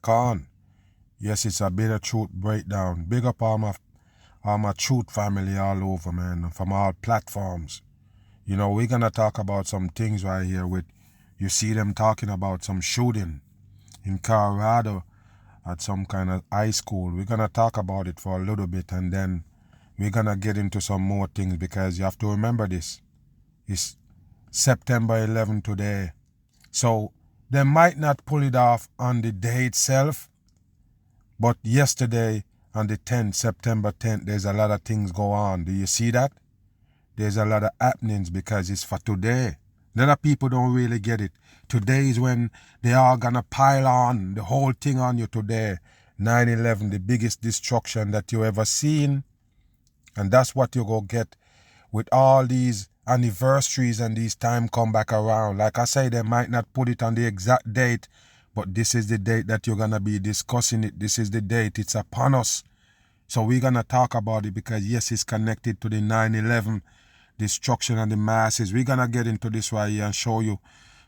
Con. Yes, it's a bit of truth breakdown. Big up all my truth family all over, man, from all platforms. You know, we're gonna talk about some things right here with, you see them talking about some shooting in Colorado at some kind of high school. We're gonna talk about it for a little bit, and then we're gonna get into some more things, because you have to remember this. It's September 11 today. So they might not pull it off on the day itself, but yesterday on the 10th, September 10th, there's a lot of things go on. Do you see that? There's a lot of happenings because it's for today. A lot of people don't really get it. Today is when they are gonna pile on the whole thing on you today. 9/11, the biggest destruction that you ever seen. And that's what you go get with all these anniversaries and these time come back around. Like I say, they might not put it on the exact date, but this is the date that you're gonna be discussing it. This is the date. It's upon us. So we're gonna talk about it because yes, it's connected to the 9/11 destruction and the masses. We're gonna get into this right here and show you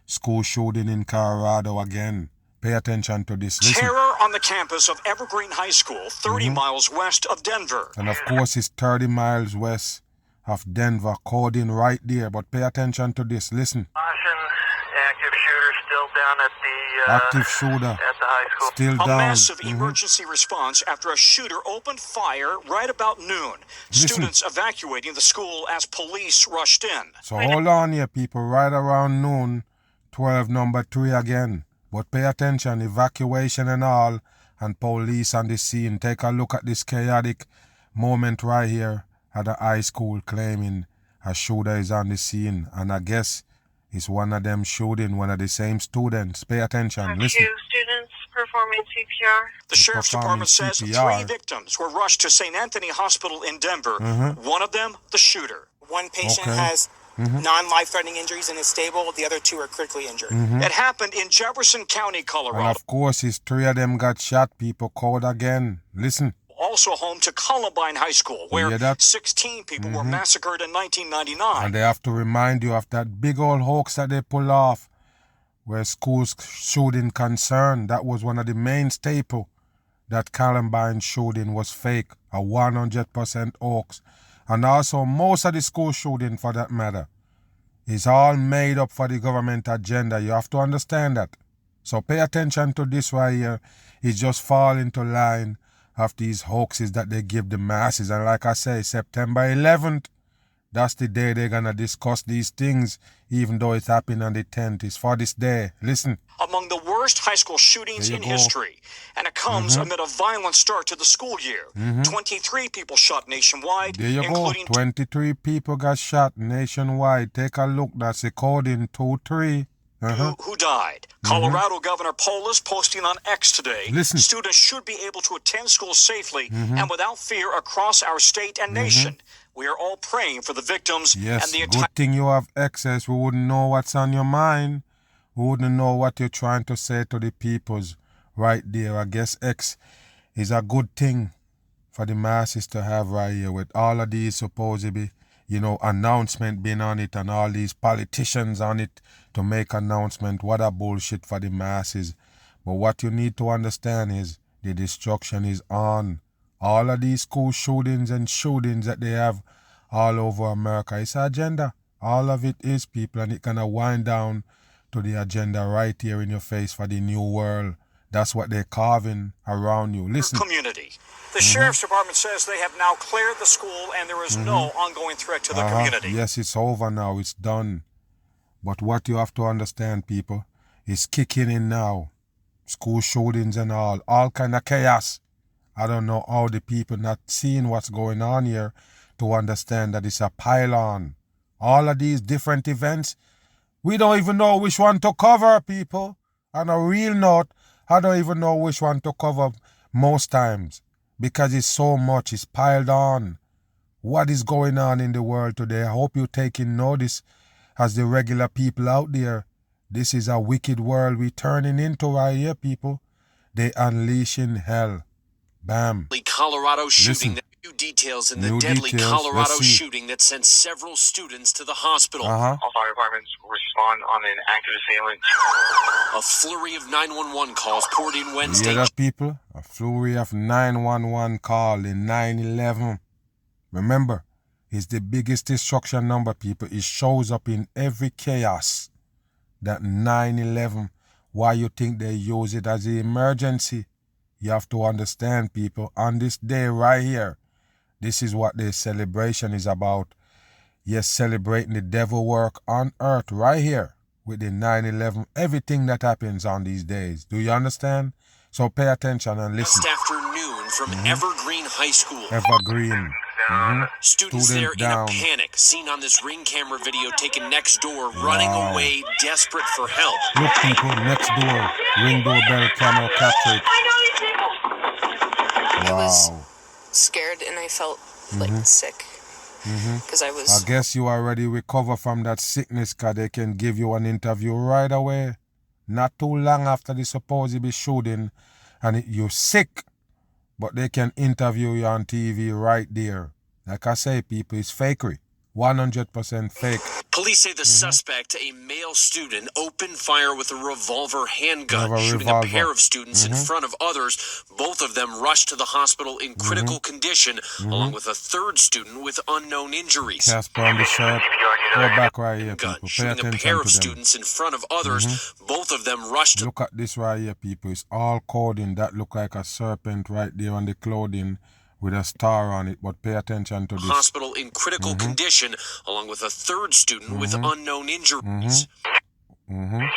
school shooting in Colorado again. Pay attention to this. Listen. Terror on the campus of Evergreen High School, 30 miles west of Denver. And of course, it's 30 miles west of Denver, coding right there. But pay attention to this. Listen. Active shooter still down at the active shooter at the high school. Still down. A massive emergency response after a shooter opened fire right about noon. Listen. Students evacuating the school as police rushed in. So hold on here, people. Right around noon, 12 number 3 again. But pay attention, evacuation and all, and police on the scene. Take a look at this chaotic moment right here at the high school, claiming a shooter is on the scene. And I guess it's one of them shooting one of the same students. Pay attention. Listen. 2 students performing CPR. The sheriff's department says CPR. 3 victims were rushed to St. Anthony Hospital in Denver. One of them, the shooter. One patient Okay. has non-life-threatening injuries and is stable. The other 2 are critically injured. It happened in Jefferson County, And Colorado. of course, it's 3 of them got shot. People called again. Listen. Also home to Columbine High School, where hear that? 16 people were massacred in 1999. And they have to remind you of that big old hoax that they pull off, where schools shooting concerned. That was one of the main staple. That Columbine shooting was fake, a 100% hoax. And also most of the school shooting, for that matter, is all made up for the government agenda. You have to understand that. So pay attention to this right here. It just fall into line of these hoaxes that they give the masses. And like I say, September 11th, that's the day they're going to discuss these things, even though it's happening on the 10th. It's for this day. Listen. Among the worst high school shootings in history. And it comes amid a violent start to the school year. 23 people shot nationwide, There you go. including 23 people got shot nationwide. Take a look. That's the code in 2-3. who died. Colorado Governor Polis posting on X today. Listen. Students should be able to attend school safely and without fear across our state and nation. We are all praying for the victims Yes, and the good entire... thing you have access. We wouldn't know what's on your mind. We wouldn't know what you're trying to say to the peoples right there. I guess X is a good thing for the masses to have right here, with all of these supposedly, announcement being on it and all these politicians on it to make announcement. What a bullshit for the masses. But what you need to understand is the destruction is on. All of these school shootings and shootings that they have all over America, it's agenda. All of it is, people, and it gonna wind down to the agenda right here in your face for the new world. That's what they're carving around you. Listen. community. The sheriff's department says they have now cleared the school and there is no ongoing threat to the community. Yes, it's over now. It's done. But what you have to understand, people, is kicking in now. School shootings and all kind of chaos. I don't know how the people not seeing what's going on here to understand that it's a pile-on. All of these different events, we don't even know which one to cover, people. On a real note, I don't even know which one to cover most times, because it's so much, it's piled on. What is going on in the world today? I hope you're taking notice as the regular people out there. This is a wicked world we're turning into right here, people. They unleashing hell. Bam. Colorado shooting Listen. that you details in the New deadly details. Colorado Let's see. shooting that sent several students to the hospital. Uh-huh. All fire departments respond on an active assailant. A flurry of 911 calls poured in You Wednesday. hear that, people? A flurry of 911 call in 9/11. Remember, it's the biggest destruction number, people. It shows up in every chaos. That 9/11. Why you think they use it as an emergency? You have to understand, people, on this day right here, this is what the celebration is about. Yes, celebrating the devil work on earth right here with the 9/11, everything that happens on these days. Do you understand? So pay attention and listen. Just afternoon from Evergreen High School. Evergreen. Students there in a panic, seen on this Ring camera video taken next door, running away, desperate for help. Look, people, next door, Ring doorbell camera capture it. I was Wow. scared and I felt like sick because I was. I guess you already recover from that sickness, because they can give you an interview right away. Not too long after the supposed shooting, and you're sick, but they can interview you on TV right there. Like I say, people, it's fakery. 100% fake. Police say the suspect, a male student, opened fire with a revolver handgun, shooting a pair of students in front of others. Both of them rushed to the hospital in critical condition, along with a third student with unknown injuries. Casper on the shirt. Go back right here, Gun, people. Pay shooting a attention pair to of them. students in front of others. Both of them rushed to Look at this right here, people. It's all coding. That look like a serpent right there on the clothing with a star on it. But pay attention to this. hospital in critical condition, along with a third student with unknown injuries. CPR, need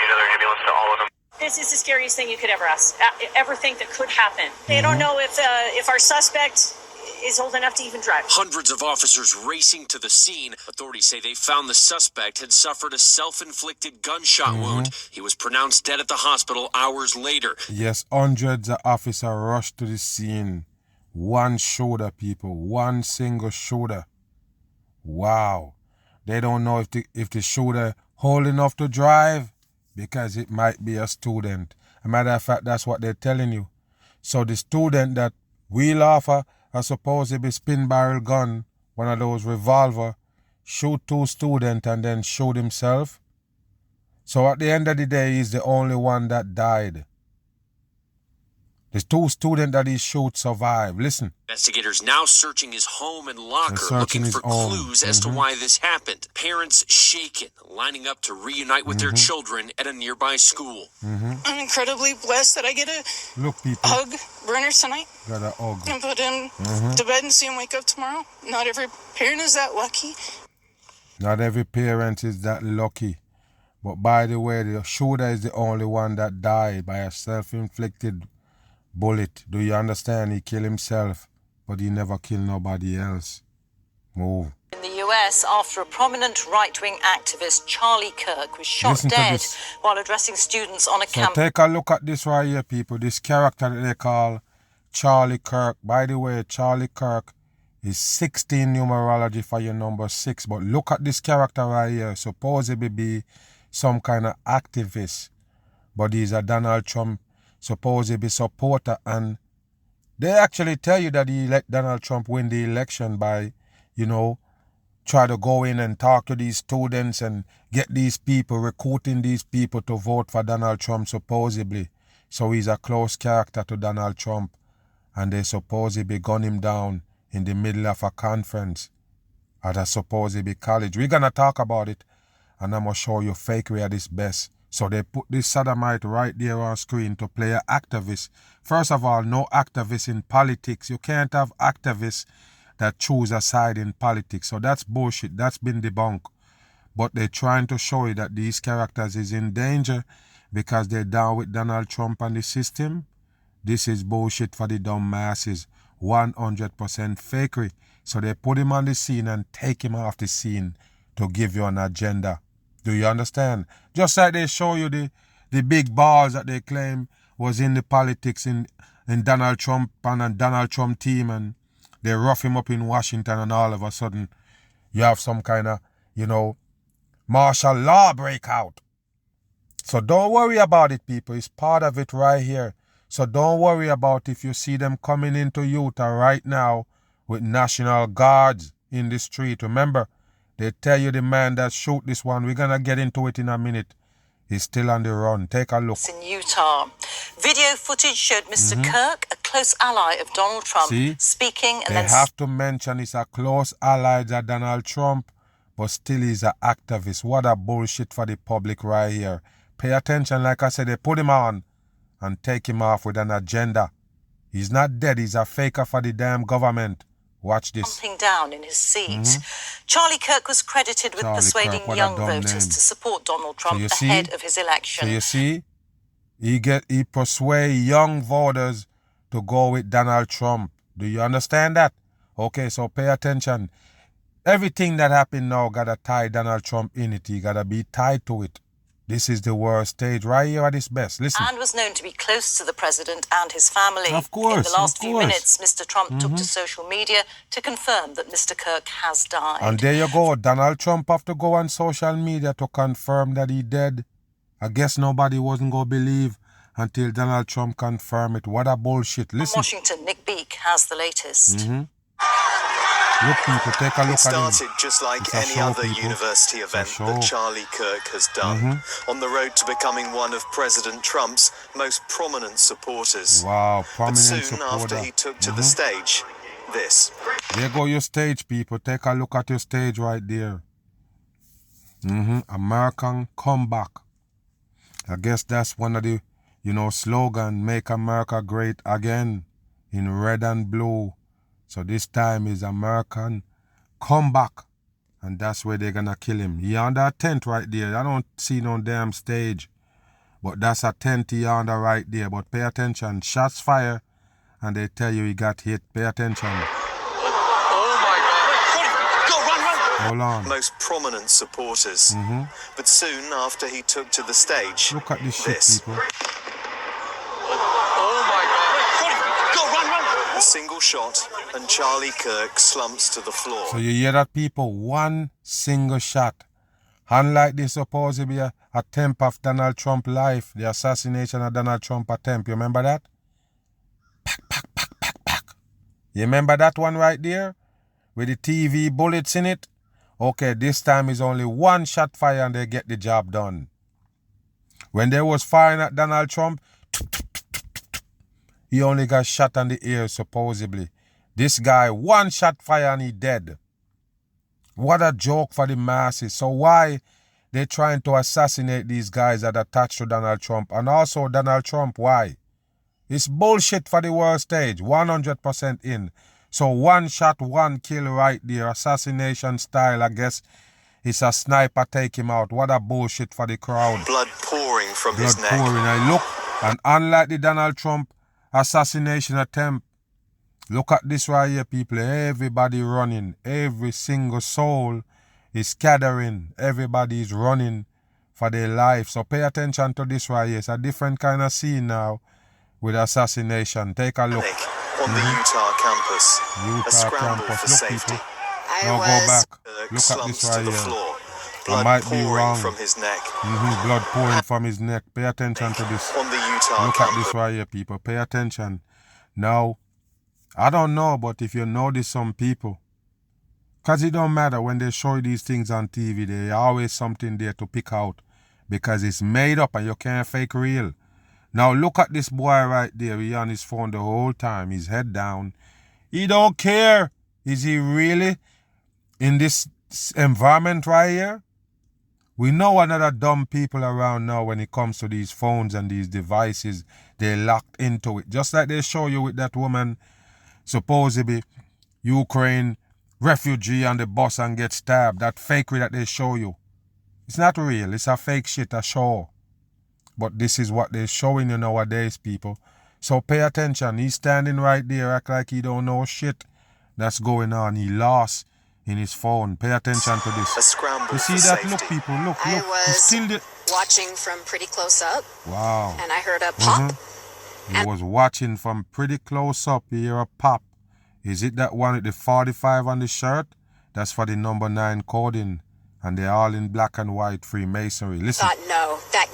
another ambulance to all of them. This is the scariest thing you could ever think that could happen. They don't know if our suspect is old enough to even drive. Hundreds of officers racing to the scene. Authorities say they found the suspect had suffered a self-inflicted gunshot wound. He was pronounced dead at the hospital hours later. Yes, hundreds of officers rushed to the scene. One shooter, people. One single shooter. Wow. They don't know if the shooter old enough to drive, because it might be a student. As a matter of fact, that's what they're telling you. So the student that wheel off a supposedly spin barrel gun, one of those revolver, shoot two students and then shoot himself. So at the end of the day, he's the only one that died. The two students that he shot survived. Listen. Investigators now searching his home and locker, They're searching looking for his home. clues as to why this happened. Parents shaken, lining up to reunite with their children at a nearby school. I'm incredibly blessed that I get to Look, people. hug Brenner tonight Got a hug. and put him to bed and see him wake up tomorrow. Not every parent is that lucky. Not every parent is that lucky. But by the way, the shooter is the only one that died by a self-inflicted bullet. Do you understand? He killed himself, but he never killed nobody else. Move. In the US, after a prominent right-wing activist, Charlie Kirk, was shot Listen to dead this. while addressing students on a So campus. take a look at this right here, people. This character that they call Charlie Kirk. By the way, Charlie Kirk is 16 numerology for your number 6. But look at this character right here. Supposedly be some kind of activist. But he's a Donald Trump supposedly supporter. And they actually tell you that he let Donald Trump win the election by, try to go in and talk to these students and get these people, recruiting these people to vote for Donald Trump supposedly. So he's a close character to Donald Trump. And they supposedly gun him down in the middle of a conference at a supposedly college. We're going to talk about it, and I'm going to show you fakery at its best. So they put this sodomite right there on screen to play an activist. First of all, no activists in politics. You can't have activists that choose a side in politics. So that's bullshit. That's been debunked. But they're trying to show you that these characters is in danger because they're down with Donald Trump and the system. This is bullshit for the dumb masses. 100% fakery. So they put him on the scene and take him off the scene to give you an agenda. Do you understand? Just like they show you the big balls that they claim was in the politics in Donald Trump and a Donald Trump team, and they rough him up in Washington, and all of a sudden you have some kind of, martial law breakout. So don't worry about it, people. It's part of it right here. So don't worry about if you see them coming into Utah right now with National Guards in the street. Remember, they tell you the man that shoot this one. We're going to get into it in a minute. He's still on the run. Take a look. In Utah. Video footage showed Mr. Kirk, a close ally of Donald Trump, speaking and they have to mention he's a close ally of Donald Trump, but still he's an activist. What a bullshit for the public right here. Pay attention. Like I said, they put him on and take him off with an agenda. He's not dead. He's a faker for the damn government. Watch this. Jumping down in his seat. Charlie Kirk was credited with persuading young voters to support Donald Trump ahead of his election. So you see, he persuade young voters to go with Donald Trump. Do you understand that? Okay, so pay attention. Everything that happened now gotta tie Donald Trump in it. He gotta be tied to it. This is the worst stage right here at its best. Listen. And was known to be close to the president and his family. Of course, in the last few minutes, Mr. Trump took to social media to confirm that Mr. Kirk has died. And there you go. Donald Trump have to go on social media to confirm that he dead. I guess nobody wasn't going to believe until Donald Trump confirmed it. What a bullshit. Listen. From Washington, Nick Beak has the latest. Look, people, take a look at him. It started just like any other university event that Charlie Kirk has done, on the road to becoming one of President Trump's most prominent supporters. Wow, prominent supporter. But soon supporter. after he took to the stage, this. There go your stage, people. Take a look at your stage right there. American comeback. I guess that's one of the, slogan, Make America Great Again, in red and blue. So this time is American comeback. And that's where they're going to kill him. He under a tent right there. I don't see no damn stage. But that's a tent he under right there. But pay attention. Shots fire. And they tell you he got hit. Pay attention. Oh my God. Go, run. Hold on. Most prominent supporters. But soon after he took to the stage, look at this shit, people. A single shot, and Charlie Kirk slumps to the floor. So you hear that, people? One single shot. Unlike the supposed to be a attempt of Donald Trump's life, the assassination of Donald Trump attempt. You remember that? Pack. You remember that one right there? With the TV bullets in it? Okay, this time is only one shot fire and they get the job done. When they was firing at Donald Trump, he only got shot on the ear, supposedly. This guy, one shot fire and he dead. What a joke for the masses. So why they trying to assassinate these guys that attached to Donald Trump? And also Donald Trump, why? It's bullshit for the world stage. 100% in. So one shot, one kill right there. Assassination style, I guess. It's a sniper take him out. What a bullshit for the crowd. Blood pouring from his neck. Blood pouring. I look, and unlike the Donald Trump assassination attempt, look at this right here, people. Everybody running. Every single soul is scattering. Everybody is running for their life. So pay attention to this right here. It's a different kind of scene now with assassination. Take a look. On the Utah campus. Utah a scramble campus. for Look, safety. people. Now go back. Look at this right here. I might be wrong. From his neck. Blood pouring from his neck. Pay attention to this. On the Utah Look campus. at this right here, people. Pay attention. Now, I don't know, but if you notice some people, because it don't matter when they show you these things on TV, there's always something there to pick out because it's made up and you can't fake real. Now look at this boy right there. He on his phone the whole time. His head down. He don't care. Is he really in this environment right here? We know another dumb people around now when it comes to these phones and these devices. They're locked into it. Just like they show you with that woman, supposedly Ukraine refugee on the bus and get stabbed. That fakery that they show you. It's not real. It's a fake shit, a show. But this is what they're showing you nowadays, people. So pay attention. He's standing right there, act like he don't know shit that's going on. He lost in his phone. Pay attention to this. A scramble. You see for that? safety. Look, people. Look. I was still watching from pretty close up. Wow. And I heard a pop. He was watching from pretty close up. You hear a pop. Is it that one with the 45 on the shirt? That's for the number 9 coding. And they're all in black and white Freemasonry. Listen. Thought, no, that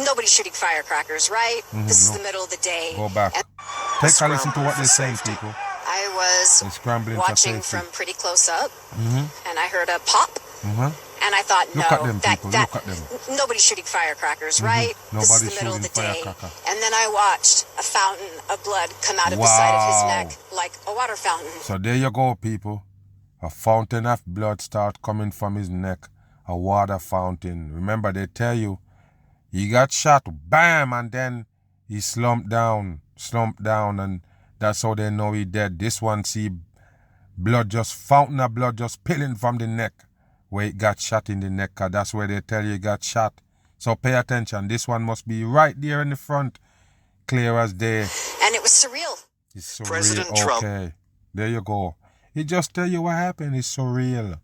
nobody's shooting firecrackers, right? This is the middle of the day. Go back. Take a listen to what they're saying, people. I was watching from pretty close up, and I heard a pop, and I thought, look at them, people. Look at them. Nobody's shooting firecrackers, right? This is the middle of the day. And then I watched a fountain of blood come out of the side of his neck like a water fountain. So there you go, people. A fountain of blood start coming from his neck. A water fountain. Remember, they tell you, he got shot, bam, and then he slumped down, and that's how they know he dead. This one, see, fountain of blood just spilling from the neck where it got shot in the neck, cause that's where they tell you he got shot. So pay attention. This one must be right there in the front, clear as day. And it was surreal. It's surreal. President Trump. Okay, there you go. He just tell you what happened. It's surreal.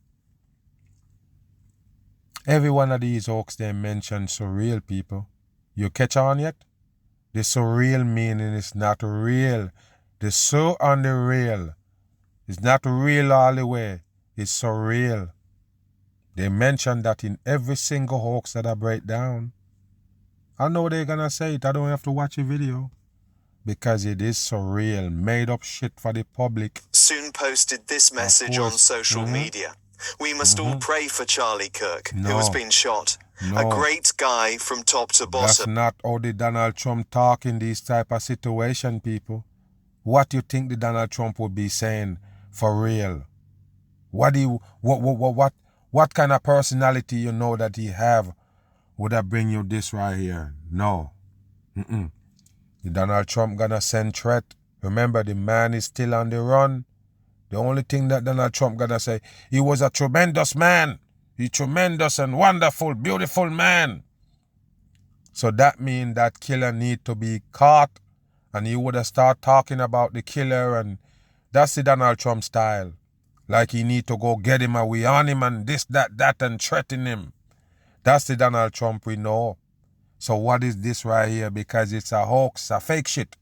Every one of these hoax they mention surreal, people. You catch on yet? The surreal meaning is not real. The so on the real. It's not real all the way. It's surreal. They mention that in every single hoax that I break down. I know they're gonna say it. I don't have to watch a video. Because it is surreal, made up shit for the public. Soon posted this message on social media. We must all pray for Charlie Kirk, who has been shot. A great guy from top to bottom. That's not how the Donald Trump talk in these type of situation, people. What you think the Donald Trump would be saying for real? What kind of personality you know that he have would have bring you this right here? No. The Donald Trump gonna send threat. Remember, the man is still on the run. The only thing that Donald Trump gonna say, he was a tremendous man. He tremendous and wonderful, beautiful man. So that means that killer need to be caught, and he would have start talking about the killer, and that's the Donald Trump style. Like he need to go get him, and we on him, and this, that, and threaten him. That's the Donald Trump we know. So what is this right here? Because it's a hoax, a fake shit.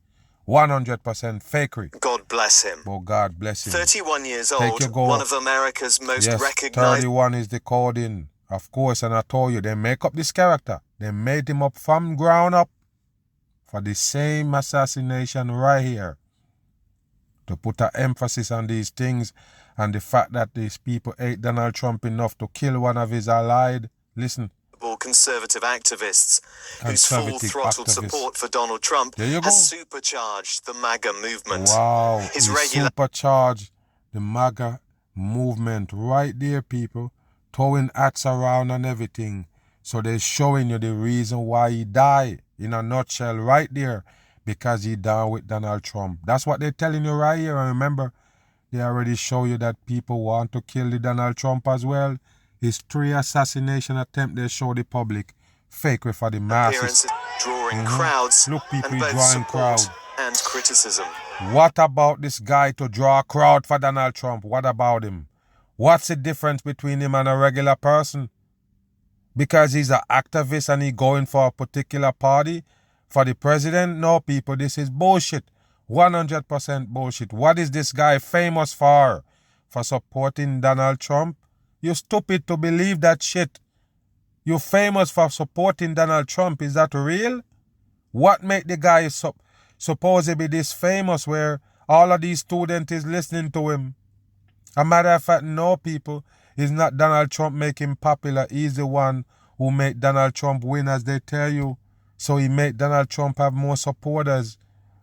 100% fakery. God bless him. Oh, God bless him. 31 years old, one of America's most recognized... 31 is the coding. Of course, and I told you, they make up this character. They made him up from ground up for the same assassination right here. To put an emphasis on these things and the fact that these people hate Donald Trump enough to kill one of his allied. Listen. Conservative activists whose full-throttled support for Donald Trump has supercharged the MAGA movement. Wow, supercharged the MAGA movement right there, people, throwing hats around and everything. So they're showing you the reason why he died in a nutshell right there, because he down with Donald Trump. That's what they're telling you right here. And remember, they already show you that people want to kill the Donald Trump as well. His 3 assassination attempt they show the public. Fake for the masses. Drawing crowds. Look, people, and both drawing crowd and criticism. What about this guy to draw a crowd for Donald Trump? What about him? What's the difference between him and a regular person? Because he's an activist and he going for a particular party for the president? No, people, this is bullshit. 100% bullshit. What is this guy famous for? For supporting Donald Trump? You're stupid to believe that shit. You're famous for supporting Donald Trump. Is that real? What made the guy supposed to be this famous where all of these students is listening to him? A matter of fact, no, people. It's not Donald Trump make him popular. He's the one who made Donald Trump win, as they tell you. So he made Donald Trump have more supporters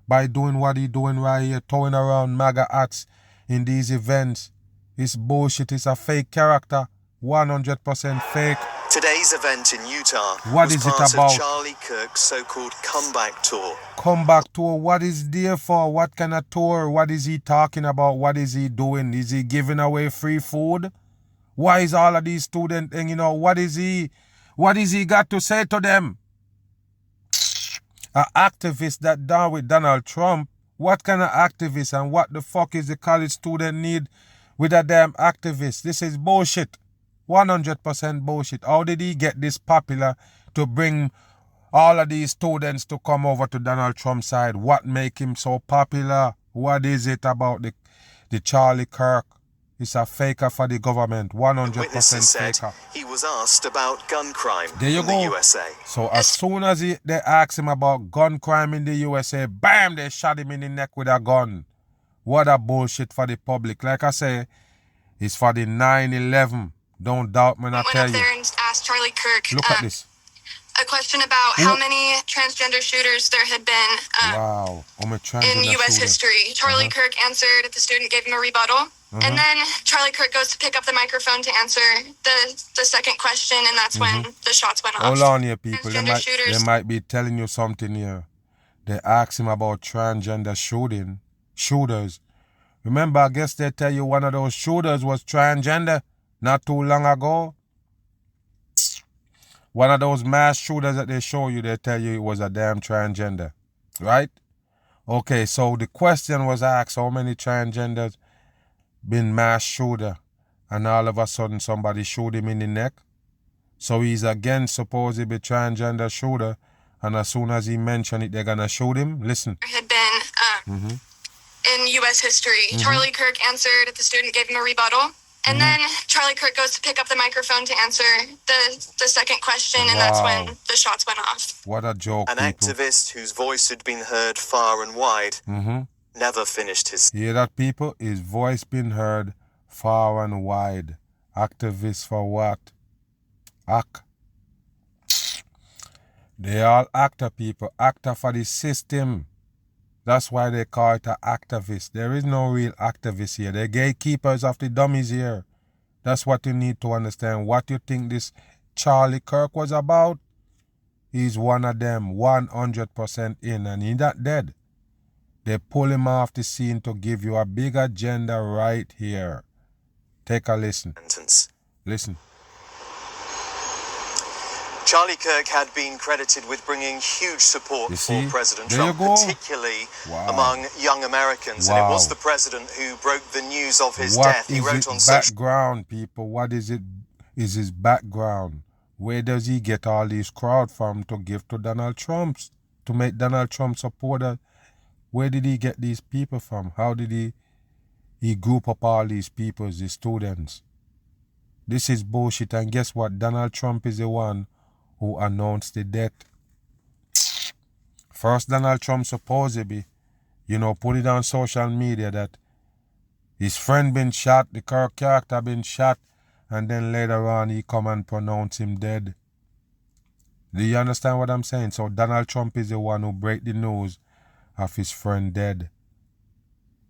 by doing what he doing right here, throwing around MAGA hats in these events. It's bullshit. It's a fake character. 100% fake. Today's event in Utah was is part of Charlie Kirk's so-called comeback tour. Comeback tour? What is there for? What kind of tour? What is he talking about? What is he doing? Is he giving away free food? Why is all of these students, and what is he got to say to them? An activist that down with Donald Trump? What kind of activist, and what the fuck is the college student need with a damn activist? This is bullshit. 100% bullshit. How did he get this popular to bring all of these students to come over to Donald Trump's side? What make him so popular? What is it about the Charlie Kirk? It's a faker for the government. 100% faker. He was asked about gun crime in the USA. So as soon as they asked him about gun crime in the USA, bam, they shot him in the neck with a gun. What a bullshit for the public. Like I say, it's for the 9/11. Don't doubt me, I tell you. Went up there and asked Charlie Kirk Look at this. a question about how many transgender shooters there had been in U.S. history. Charlie Kirk answered. The student gave him a rebuttal. And then Charlie Kirk goes to pick up the microphone to answer the second question, and that's when the shots went off. Hold on here, people. They might be telling you something here. They asked him about transgender shooters. Remember, I guess they tell you one of those shooters was transgender not too long ago. One of those mass shooters that they show you, they tell you it was a damn transgender. Right? Okay, so the question was asked, how many transgenders been mass shooter? And all of a sudden somebody shoot him in the neck. So he's again supposed to be transgender shooter. And as soon as he mentioned it, they're going to shoot him. Listen. There had been in U.S. history. Charlie Kirk answered. The student gave him a rebuttal. And then Charlie Kirk goes to pick up the microphone to answer the second question, and that's when the shots went off. What a joke, An activist whose voice had been heard far and wide never finished his... Hear that, people? His voice been heard far and wide. Activist for what? They all actor, people. Actor for the system. That's why they call it an activist. There is no real activist here. They're gatekeepers of the dummies here. That's what you need to understand. What you think this Charlie Kirk was about? He's one of them, 100% in, and he's not dead. They pull him off the scene to give you a big agenda right here. Take a listen. Listen. Charlie Kirk had been credited with bringing huge support for President Trump, particularly among young Americans. And it was the president who broke the news of his death. He wrote on social background, people. What is it? Is his background? Where does he get all these crowd from to give to Donald Trump, to make Donald Trump supporter? Where did he get these people from? How did he group up all these people, these students? This is bullshit. And guess what? Donald Trump is the one who announced the death. First, Donald Trump supposedly, put it on social media that his friend been shot, the Kirk character been shot, and then later on he come and pronounce him dead. Do you understand what I'm saying? So Donald Trump is the one who break the news of his friend dead.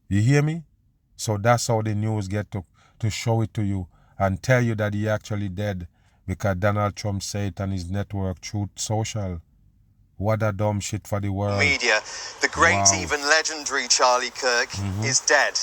You hear me? So that's how the news get to show it to you and tell you that he actually dead. Because Donald Trump said it on his network, Truth Social. What a dumb shit for the world. Media. The great, even legendary Charlie Kirk is dead.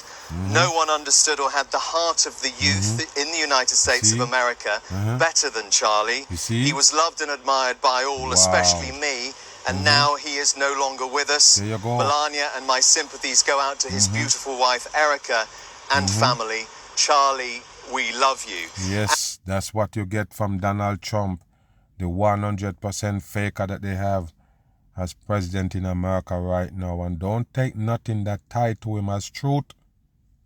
No one understood or had the heart of the youth in the United States of America better than Charlie. He was loved and admired by all, especially me. And now he is no longer with us. There you go. Melania and my sympathies go out to his beautiful wife, Erica, and family. Charlie, we love you. Yes, that's what you get from Donald Trump, the 100% faker that they have as president in America right now. And don't take nothing that tied to him as truth,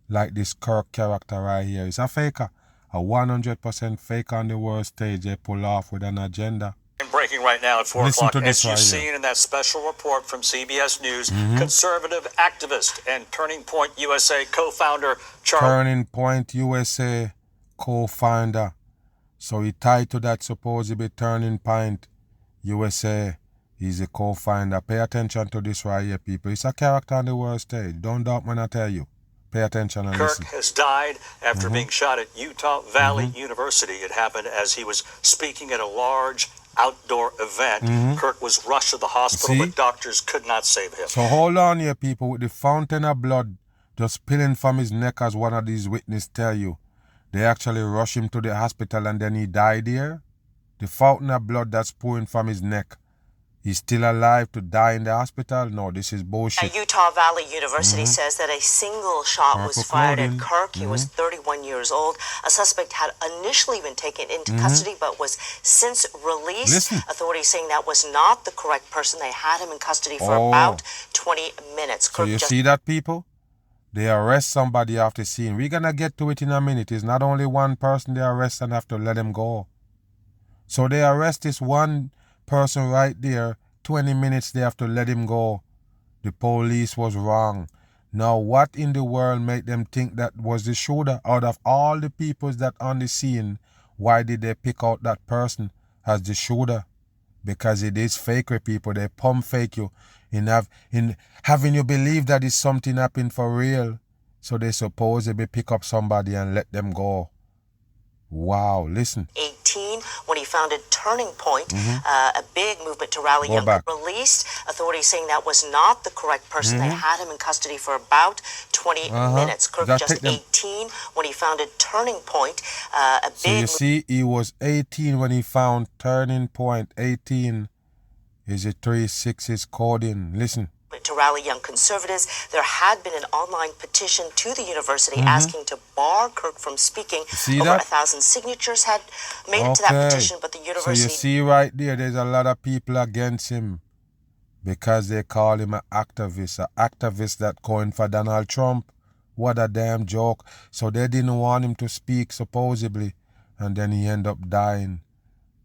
like this Kirk character right here. He's a faker, a 100% faker on the world stage. They pull off with an agenda. Breaking right now at 4 o'clock, as you've seen in that special report from CBS News, conservative activist and Turning Point USA co-founder Turning Point USA co-founder. So he tied to that supposedly Turning Point USA. He's a co-founder. Pay attention to this right here, people. It's a character on the world stage. Don't doubt when I tell you. Pay attention and listen. Kirk has died after being shot at Utah Valley University. It happened as he was speaking at a large outdoor event. Kirk was rushed to the hospital, but doctors could not save him. So hold on here, people, with the fountain of blood just spilling from his neck, as one of these witnesses tell you. They actually rushed him to the hospital and then he died here. The fountain of blood that's pouring from his neck. He's still alive to die in the hospital? No, this is bullshit. Utah Valley University says that a single shot was fired at Kirk. He was 31 years old. A suspect had initially been taken into custody but was since released. Authorities saying that was not the correct person. They had him in custody for about 20 minutes. So you see that, people? They arrest somebody after scene. We're going to get to it in a minute. It's not only one person they arrest and have to let him go. So they arrest this one person right there. 20 minutes they have to let him go. The police was wrong. Now, what in the world made them think that was the shooter? Out of all the people that on the scene, why did they pick out that person as the shooter? Because it is fakery, people. They pump fake you in having you believe that it's something happened for real. So they supposedly pick up somebody and let them go. Wow, listen. 18, when he founded Turning Point, a big movement to rally young people, released. Authorities saying that was not the correct person. They had him in custody for about 20 minutes. Kirk just 18 when he founded Turning Point. So you see, he was 18 when he found Turning Point. 18 is a 3/6 coding. Listen. To rally young conservatives, there had been an online petition to the university asking to bar Kirk from speaking. Over 1,000 signatures had made it to that petition, but the university... So you see right there, there's a lot of people against him because they call him an activist that going for Donald Trump. What a damn joke. So they didn't want him to speak, supposedly, and then he ended up dying.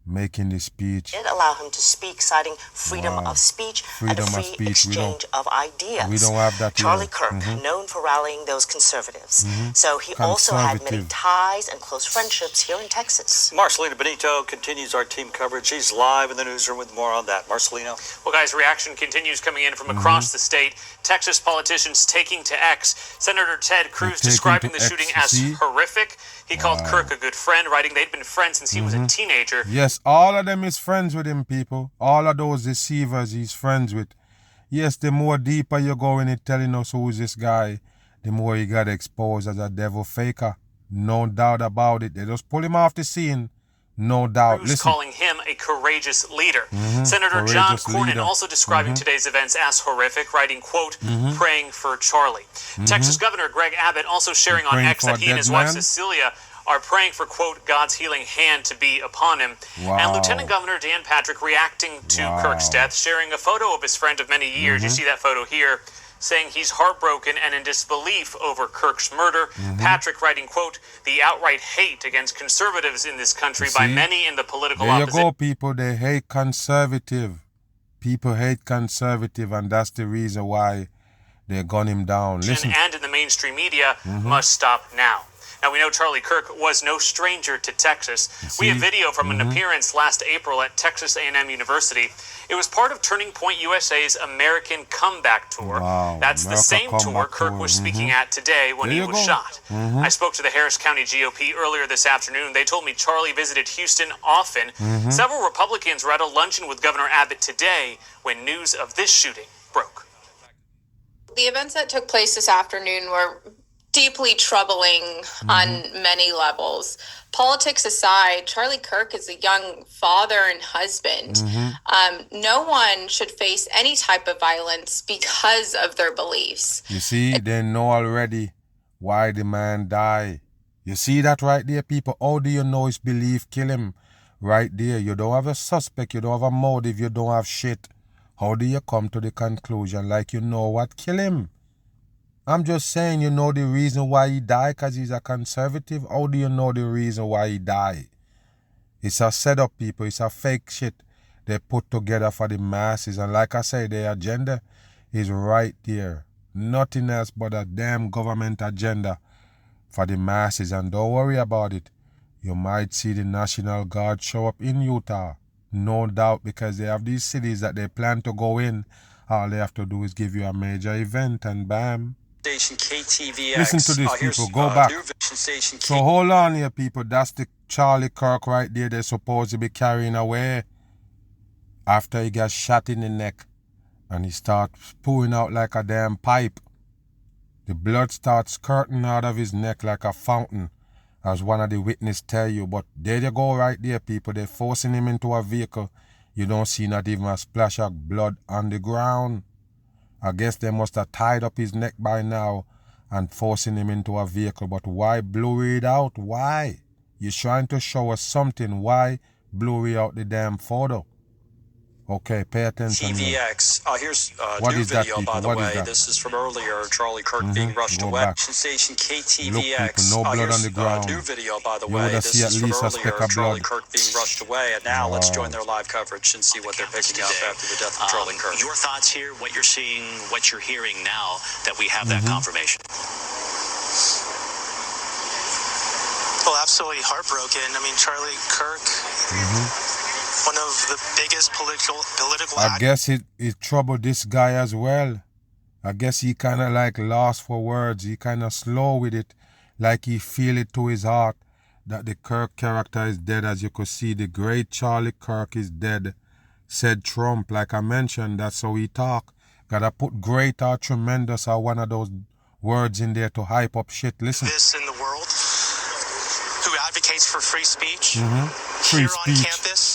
Making the speech. Did allow him to speak, citing freedom of speech and a free exchange of ideas. We don't have that Charlie Kirk, known for rallying those conservatives. So he also had many ties and close friendships here in Texas. Marcelino Benito continues our team coverage. She's live in the newsroom with more on that. Marcelino. Well, guys, reaction continues coming in from across the state. Texas politicians taking to X. Senator Ted Cruz describing the shooting as horrific. He called Kirk a good friend, writing they'd been friends since he was a teenager. Yes, all of them is friends with him, people. All of those deceivers he's friends with. Yes, the more deeper you go in it telling us who's this guy, the more he got exposed as a devil faker. No doubt about it. They just pull him off the scene. No doubt. Cruz calling him a courageous leader. Senator John Cornyn also describing today's events as horrific, writing, quote, praying for Charlie. Texas Governor Greg Abbott also sharing on X that he and his wife Cecilia are praying for, quote, God's healing hand to be upon him. And Lieutenant Governor Dan Patrick reacting to Kirk's death, sharing a photo of his friend of many years. You see that photo here, saying he's heartbroken and in disbelief over Kirk's murder. Patrick writing, quote, the outright hate against conservatives in this country by many in the political opposition. There you go, people. They hate conservative. People hate conservative, and that's the reason why they gun him down. Listen. And in the mainstream media must stop now. Now, we know Charlie Kirk was no stranger to Texas. We have video from an appearance last April at Texas A&M University. It was part of Turning Point USA's American Comeback Tour. That's the same tour Kirk was speaking at today when he was shot. I spoke to the Harris County GOP earlier this afternoon. They told me Charlie visited Houston often. Several Republicans were at a luncheon with Governor Abbott today when news of this shooting broke. The events that took place this afternoon were deeply troubling on many levels. Politics aside, Charlie Kirk is a young father and husband. No one should face any type of violence because of their beliefs. You see, they know already why the man died. You see that right there, people? How do you know his belief kill him? Right there. You don't have a suspect. You don't have a motive. You don't have shit. How do you come to the conclusion like you know what kill him? I'm just saying, you know the reason why he died because he's a conservative. How do you know the reason why he died? It's a setup, people. It's a fake shit they put together for the masses. And like I say, their agenda is right there. Nothing else but a damn government agenda for the masses. And don't worry about it. You might see the National Guard show up in Utah. No doubt, because they have these cities that they plan to go in. All they have to do is give you a major event and bam. KTVX. Listen to this, people. Go back. So hold on here, people. That's the Charlie Kirk right there they're supposed to be carrying away after he got shot in the neck and he starts pouring out like a damn pipe. The blood starts skirting out of his neck like a fountain, as one of the witnesses tell you. But there you go right there, people. They're forcing him into a vehicle. You don't see not even a splash of blood on the ground. I guess they must have tied up his neck by now and forcing him into a vehicle. But why blurry it out? Why? You're trying to show us something. Why blurry out the damn photo? Okay, pay attention. TVX. Here's what new is that, video, people? by the What way. is that? This is from earlier. Charlie Kirk being rushed Go away. back. Station KTVX. Look, people, no blood on the ground. New video, by the You way. would have This seen at is from least a speck earlier. of Charlie blood. Kirk being rushed away. And now let's join their live coverage and see what they're picking up after the death of Charlie Kirk. Your thoughts here, what you're seeing, what you're hearing now that we have that confirmation. Well, absolutely heartbroken. I mean, Charlie Kirk, one of the biggest political I guess it troubled this guy as well. I guess he kind of like lost for words. He kind of slow with it, like he feel it to his heart that the Kirk character is dead. As you could see, the great Charlie Kirk is dead, said Trump. Like I mentioned, that's how he talk. Gotta put great or tremendous or one of those words in there to hype up shit. Listen. This in the world who advocates for free speech. Free here speech. on campus,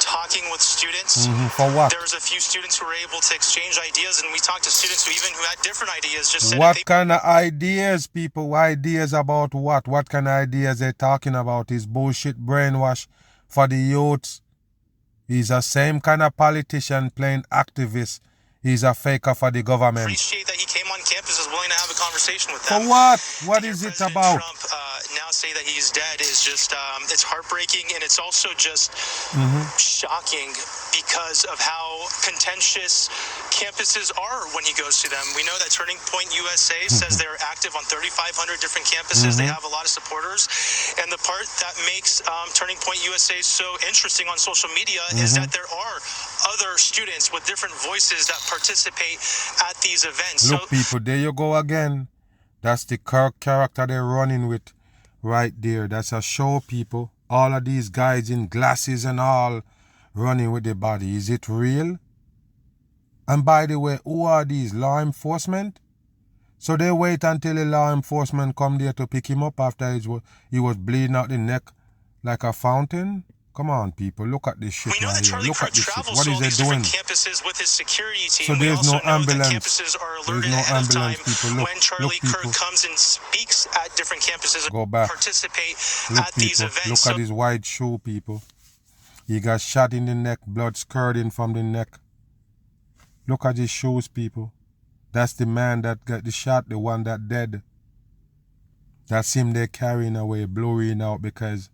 talking with students. For what? There's a few students who were able to exchange ideas, and we talked to students who had different ideas. Just said what kind of ideas, people? Ideas about what? What kind of ideas they talking about? Is bullshit brainwash for the youths. He's the same kind of politician playing activist. He's a faker for the government. Appreciate that he came on campus, is willing to have a conversation with them. For what? What is it about? Trump now say that he's dead is just it's heartbreaking, and it's also just shocking because of how contentious campuses are when he goes to them. We know that Turning Point USA says they're active on 3,500 different campuses. They have a lot of supporters, and the part that makes Turning Point USA so interesting on social media is that there are other students with different voices that participate at these events. Look, people, there you go again. That's the Kirk character they're running with right there. That's a show, people. All of these guys in glasses and all running with their body. Is it real? And by the way, who are these? Law enforcement? So they wait until the law enforcement come there to pick him up after he was bleeding out the neck like a fountain? Come on, people, look at this shit right here. Look at this shit. What is they doing? Campuses with his security team. So there's no ambulance. Campuses are alerted There's no ahead of time ambulance, people. Look, when Charlie look, Kirk people. comes and speaks at different campuses. Go back. Participate Look, at these people. events. Look at his white shoe, people. He got shot in the neck, blood skirting from the neck. Look at his shoes, people. That's the man that got the shot, the one that dead. That's him they're carrying away, blurring out because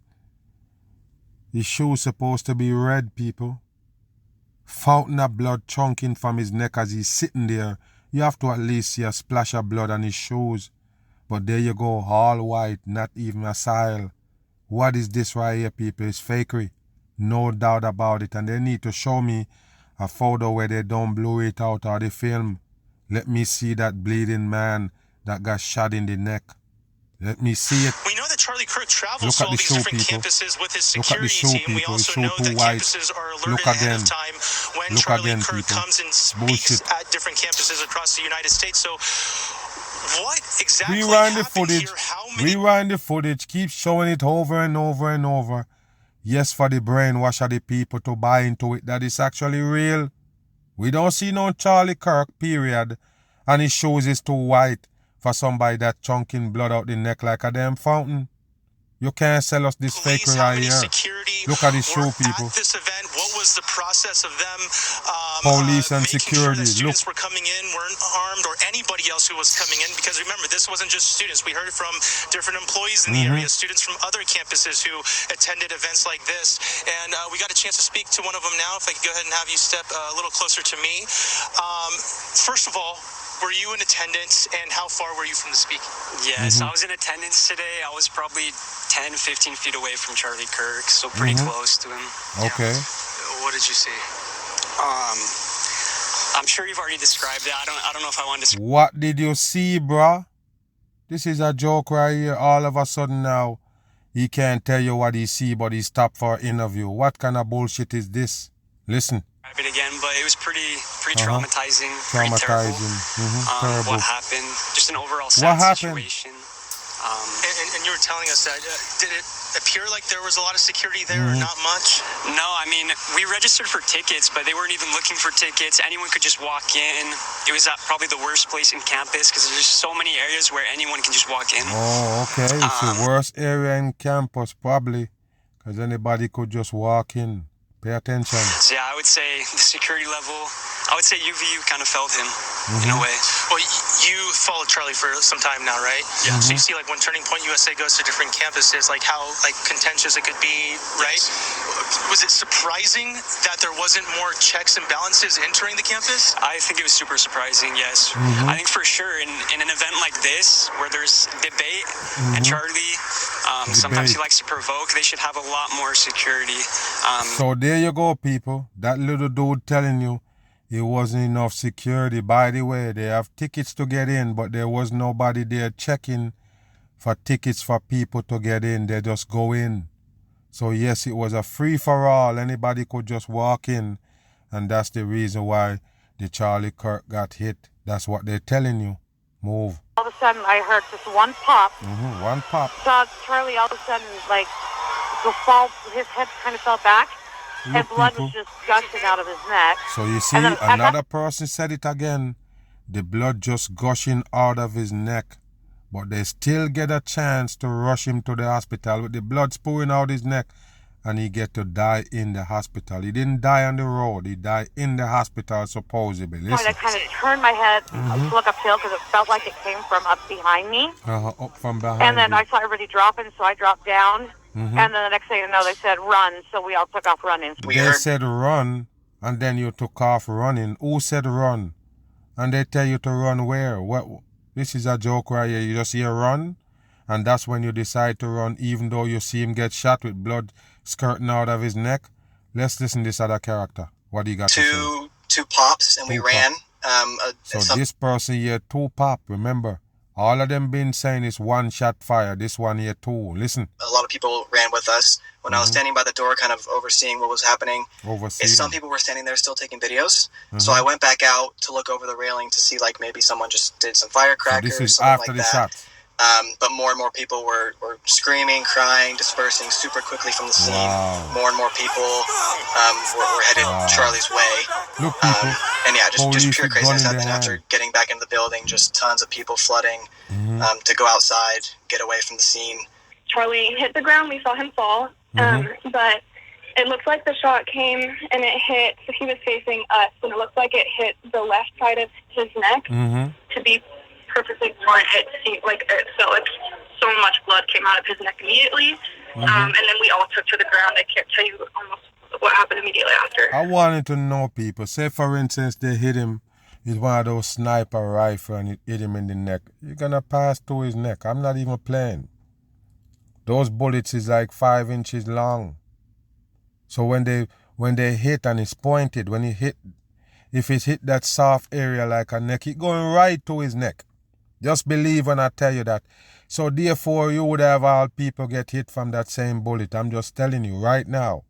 his shoe's supposed to be red, people. Fountain of blood chunking from his neck as he's sitting there. You have to at least see a splash of blood on his shoes. But there you go, all white, not even a soil. What is this right here, people? It's fakery. No doubt about it. And they need to show me a photo where they don't blur it out or the film. Let me see that bleeding man that got shot in the neck. Let me see it. We know that Charlie Kirk travels to all these different campuses with his Look at the security show, team. We people. also Show know too that white. campuses are Look alerted ahead again. of time when Look Charlie again, Kirk people. comes and speaks Bullshit. at different campuses across the United States. So what exactly Rewind the happened footage. here? How many Rewind the footage. Keep showing it over and over and over. Yes, for the brainwash of the people to buy into it that it's actually real. We don't see no Charlie Kirk, period. And his shoes is too white for somebody that chunking blood out the neck like a damn fountain. You can't sell us this fake right here. Look at the show, people. At this event, what was the process of them Police and making security. Sure that students Look. were coming in, weren't armed, or anybody else who was coming in? Because remember, this wasn't just students. We heard it from different employees in the area, students from other campuses who attended events like this. And we got a chance to speak to one of them now. If I could go ahead and have you step a little closer to me. First of all, were you in attendance, and how far were you from the speaking? Yes, I was in attendance today. I was probably 10, 15 feet away from Charlie Kirk, so pretty close to him. Okay. Yeah. What did you see? I'm sure you've already described it. I don't know if I want to. What did you see, bruh? This is a joke right here. All of a sudden now, he can't tell you what he see, but he stopped for an interview. What kind of bullshit is this? Listen. It again, but it was pretty traumatizing. Pretty terrible. Terrible. What happened? Just an overall sad situation. And you were telling us that did it appear like there was a lot of security there, or not much? No, I mean, we registered for tickets, but they weren't even looking for tickets. Anyone could just walk in. It was probably the worst place in campus because there's so many areas where anyone can just walk in. Oh, okay. It's the worst area in campus, probably, because anybody could just walk in. Pay attention. So yeah, I would say the security level, I would say UVU kind of failed him in a way. Well, you followed Charlie for some time now, right? Yeah. So you see, like, when Turning Point USA goes to different campuses, like, how, like, contentious it could be, right? Yes. Was it surprising that there wasn't more checks and balances entering the campus? I think it was super surprising, yes. I think for sure in an event like this, where there's debate, and Charlie, sometimes he likes to provoke, they should have a lot more security. So there you go, people. That little dude telling you it wasn't enough security. By the way, they have tickets to get in, but there was nobody there checking for tickets for people to get in. They just go in. So yes, it was a free-for-all. Anybody could just walk in, and that's the reason why the Charlie Kirk got hit. That's what they're telling you. Move. All of a sudden, I heard just one pop. One pop. Saw Charlie all of a sudden, like, go fall. His head kind of fell back, and blood was just gushing out of his neck. So you see, another person said it again. The blood just gushing out of his neck. But they still get a chance to rush him to the hospital with the blood spewing out his neck, and he get to die in the hospital. He didn't die on the road. He died in the hospital, supposedly. Listen. I kind of turned my head to look uphill because it felt like it came from up behind me. Up from behind. And then I saw everybody dropping, so I dropped down. And then the next thing you know, they said run, so we all took off running. They said run, and then you took off running. Who said run? And they tell you to run where? What? This is a joke right here. You just hear run, and that's when you decide to run, even though you see him get shot with blood skirting out of his neck. Let's listen to this other character. What do you got to say? Two pops, and we ran. So this person here, two pop, remember. All of them been saying it's one shot fire. This one here too. Listen. A lot of people ran with us. When I was standing by the door kind of overseeing what was happening, some people were standing there still taking videos. So I went back out to look over the railing to see, like, maybe someone just did some firecrackers. So this is after the shot. But more and more people were screaming, crying, dispersing super quickly from the scene. More and more people were headed Charlie's way. Look, people. And yeah, just pure craziness happened after getting back into the building. Just tons of people flooding to go outside, get away from the scene. Charlie hit the ground. We saw him fall. But it looks like the shot came and it hit, so he was facing us, and it looks like it hit the left side of his neck. To be perfectly blunt, so much blood came out of his neck immediately. And then we all took to the ground. I can't tell you almost what happened immediately after. I wanted to know, people. Say, for instance, they hit him with one of those sniper rifle and it hit him in the neck. You're going to pass through his neck. I'm not even playing. Those bullets is like 5 inches long. So when they hit and it's pointed, if it hit that soft area like a neck, it's going right to his neck. Just believe when I tell you that. So therefore, you would have all people get hit from that same bullet. I'm just telling you right now.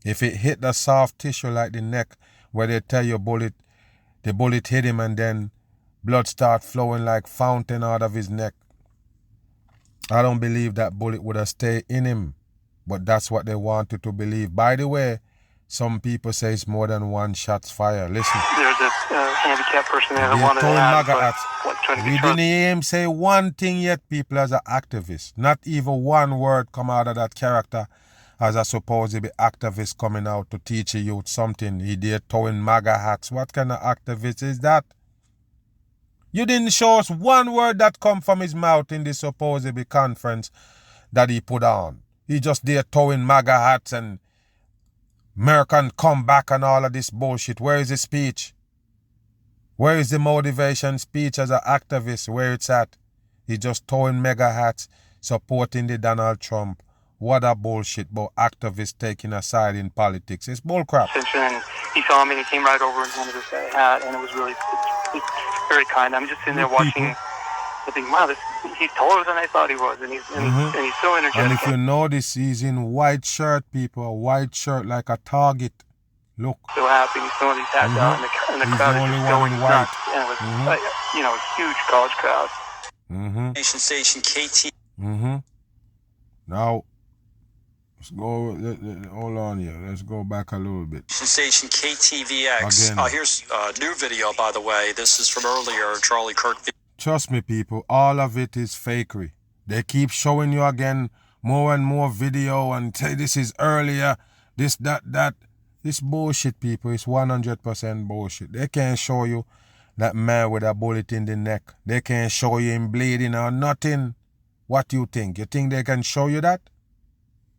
If it hit the soft tissue like the neck, where they tell you the bullet hit him and then blood start flowing like fountain out of his neck, I don't believe that bullet would have stayed in him. But that's what they wanted to believe. By the way, some people say it's more than one shot's fire. Listen. There's a handicapped person there that wanted to ask, we didn't hear him say one thing yet, people, as an activist. Not even one word come out of that character as a supposed activist coming out to teach a youth something. He did throwing MAGA hats. What kind of activist is that? You didn't show us one word that come from his mouth in this supposed conference that he put on. He just there throwing MAGA hats and American comeback and all of this bullshit. Where is the speech? Where is the motivation speech as an activist? Where it's at? He just throwing MAGA hats, supporting the Donald Trump. What a bullshit about activists taking a side in politics. It's bullcrap. And he saw me and he came right over and handed us a hat, and it was really very kind. I'm just sitting there watching. I think, wow, he's taller than I thought he was, and he's so energetic. And if you notice, he's in white shirt, people, a white shirt like a target. Look. So happy, he's throwing these hats out, and the crowd is just going nuts. And it was, a huge college crowd. Station KT. Now, let's go. Hold on here. Let's go back a little bit. Station KTVX. Again. Here's a new video, by the way. This is from earlier. Charlie Kirk. Trust me, people, all of it is fakery. They keep showing you again more and more video and say this is earlier. This bullshit, people. It's 100% bullshit. They can't show you that man with a bullet in the neck. They can't show you him bleeding or nothing. What do you think? You think they can show you that?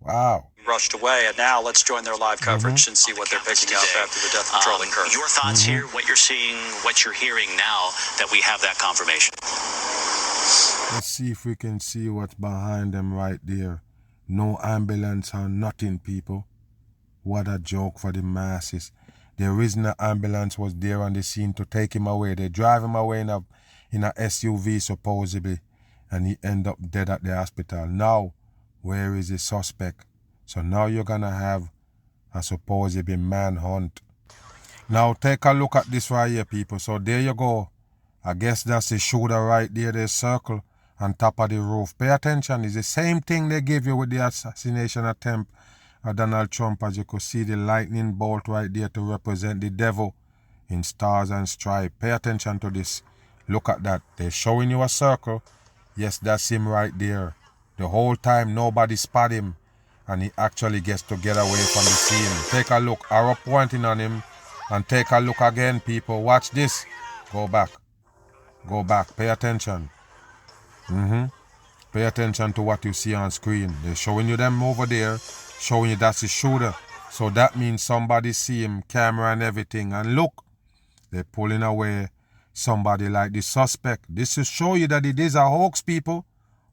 Wow. Rushed away, and now let's join their live coverage and see what they're picking up after the death of Charlie Kirk. Your thoughts here, what you're seeing, what you're hearing now that we have that confirmation. Let's see if we can see what's behind them right there. No ambulance or nothing, people. What a joke for the masses. The reason the ambulance was there on the scene to take him away. They drive him away in a SUV supposedly, and he end up dead at the hospital. Now, where is the suspect? So now you're gonna have a supposedly manhunt. Now take a look at this right here, people. So there you go. I guess that's the shooter right there. They circle on top of the roof. Pay attention. It's the same thing they gave you with the assassination attempt of Donald Trump. As you could see, the lightning bolt right there to represent the devil in stars and stripes. Pay attention to this. Look at that. They're showing you a circle. Yes, that's him right there. The whole time nobody spot him, and he actually gets to get away from the scene. Take a look. Arrow pointing on him. And take a look again, people. Watch this. Go back. Go back. Pay attention. Pay attention to what you see on screen. They're showing you them over there, showing you that's the shooter. So that means somebody see him, camera and everything. And look, they're pulling away somebody like the suspect. This will show you that it is a hoax, people.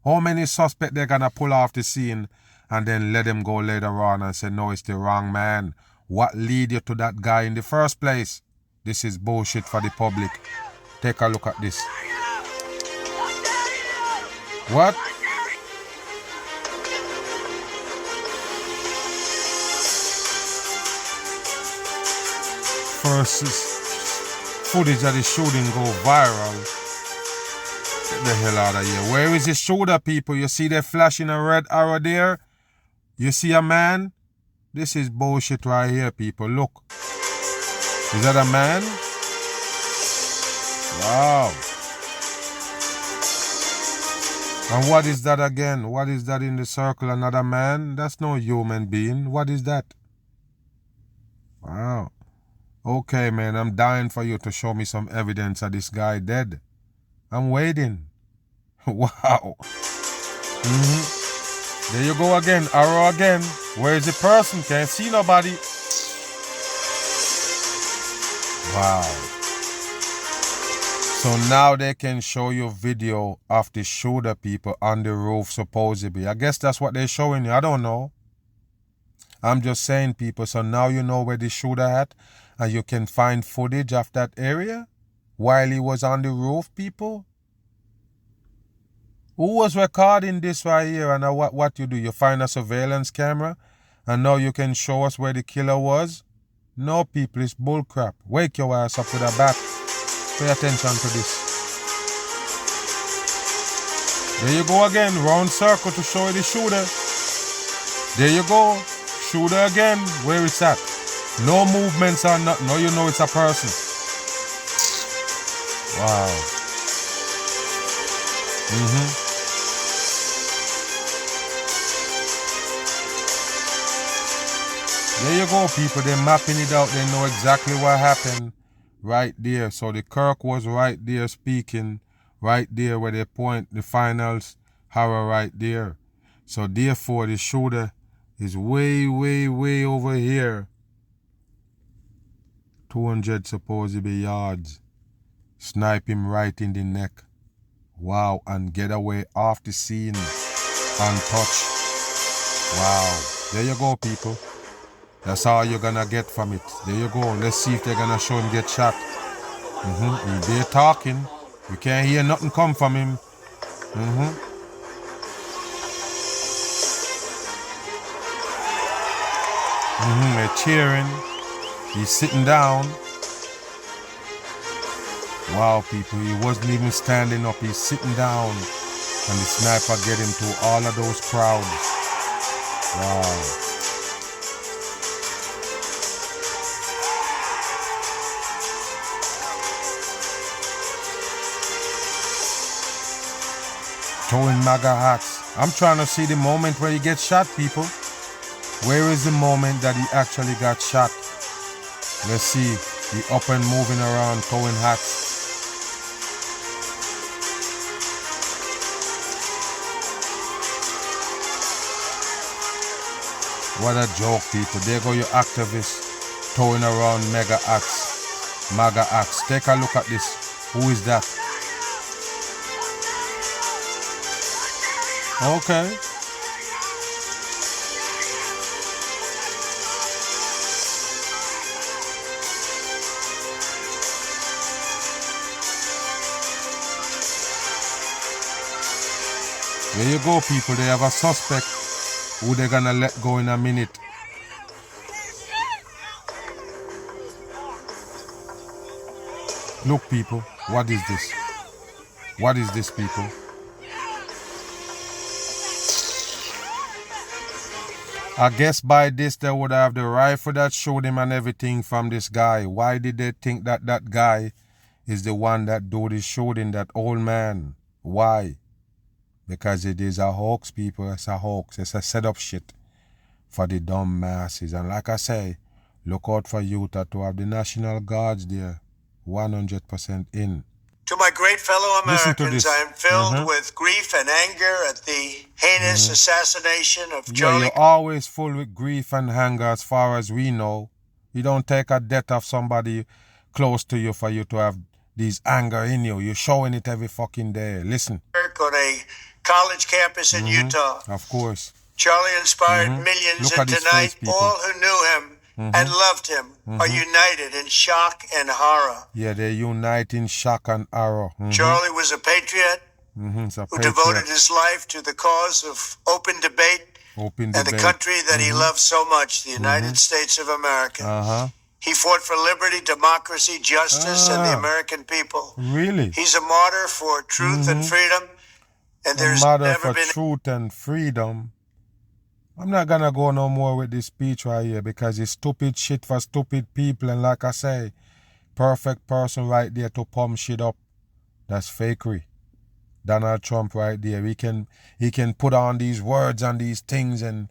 How many suspects they're going to pull off the scene and then let them go later on and say, no, it's the wrong man. What lead you to that guy in the first place? This is bullshit for the public. Take a look at this. What? First footage of the shooting go viral. Get the hell out of here. Where is the shooter, people? You see they flashing a red arrow there? You see a man? This is bullshit right here, people. Look. Is that a man? Wow. And what is that again? What is that in the circle? Another man? That's no human being. What is that? Wow. Okay, man. I'm dying for you to show me some evidence of this guy dead. I'm waiting. Wow. There you go again. Arrow again. Where is the person? Can't see nobody. Wow. So now they can show you video of the shooter, people, on the roof, supposedly. I guess that's what they're showing you. I don't know. I'm just saying, people. So now you know where the shooter at, and you can find footage of that area while he was on the roof, people. Who was recording this right here? And what you do? You find a surveillance camera, and now you can show us where the killer was? No, people, it's bullcrap. Wake your ass up with a bat. Pay attention to this. There you go again. Round circle to show you the shooter. There you go. Shooter again. Where is that? No movements or nothing. No, you know it's a person. Wow. There you go, people. They're mapping it out. They know exactly what happened. Right there. So the Kirk was right there speaking. Right there where they point the finals horror right there. So therefore the shooter is way, way, way over here. 200 supposedly yards. Snipe him right in the neck. Wow. And get away off the scene. Untouched. Wow. There you go, people. That's all you're gonna get from it. There you go. Let's see if they're gonna show him get shot. They're talking. You can't hear nothing come from him. They're cheering. He's sitting down. Wow, people. He wasn't even standing up. He's sitting down. And the sniper get him through all of those crowds. Wow. Throwing MAGA hats. I'm trying to see the moment where he gets shot, people. Where is the moment that he actually got shot? Let's see. He up and moving around, throwing hats. What a joke, people. There go your activists throwing around MAGA hats. Take a look at this. Who is that? Okay. There you go, people. They have a suspect who they're gonna let go in a minute. Look, people, what is this? What is this, people? I guess by this they would have the rifle that showed him and everything from this guy. Why did they think that that guy is the one that do this shooting, that old man? Why? Because it is a hoax, people. It's a hoax. It's a setup shit for the dumb masses. And like I say, look out for Utah to have the National Guards there 100% in. To my great fellow Americans, I am filled with grief and anger at the heinous assassination of Charlie. You're always full with grief and anger as far as we know. You don't take a death of somebody close to you for you to have this anger in you. You're showing it every fucking day. Listen. Kirk on a college campus in Utah. Of course. Charlie inspired millions, and tonight all who knew him and loved him are united in shock and horror. Yeah, they unite in shock and horror. Charlie was a patriot who devoted his life to the cause of open debate and the country that he loved so much, the United States of America. He fought for liberty, democracy, justice, and the American people. Really? He's a martyr for truth and freedom. And there's never been truth and freedom. I'm not gonna go no more with this speech right here because it's stupid shit for stupid people. And like I say, perfect person right there to pump shit up. That's fakery. Donald Trump right there. He can put on these words and these things and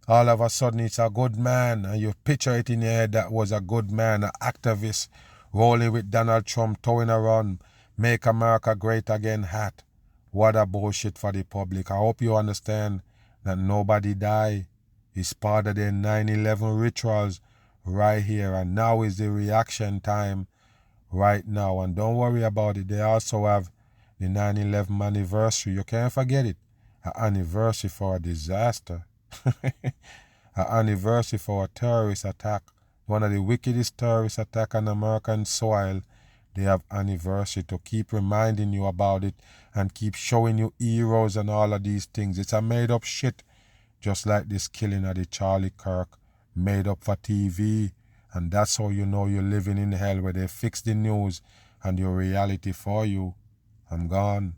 all of a sudden it's a good man. And you picture it in your head that was a good man, an activist, rolling with Donald Trump, throwing around Make America Great Again hat. What a bullshit for the public. I hope you understand that nobody died. It's part of their 9/11 rituals right here. And now is the reaction time right now. And don't worry about it. They also have the 9/11 anniversary. You can't forget it. An anniversary for a disaster. An anniversary for a terrorist attack. One of the wickedest terrorist attacks on American soil. They have anniversary to keep reminding you about it and keep showing you heroes and all of these things. It's a made up shit. Just like this killing of the Charlie Kirk. Made up for TV. And that's how you know you're living in hell, where they fix the news and your reality for you. I'm gone.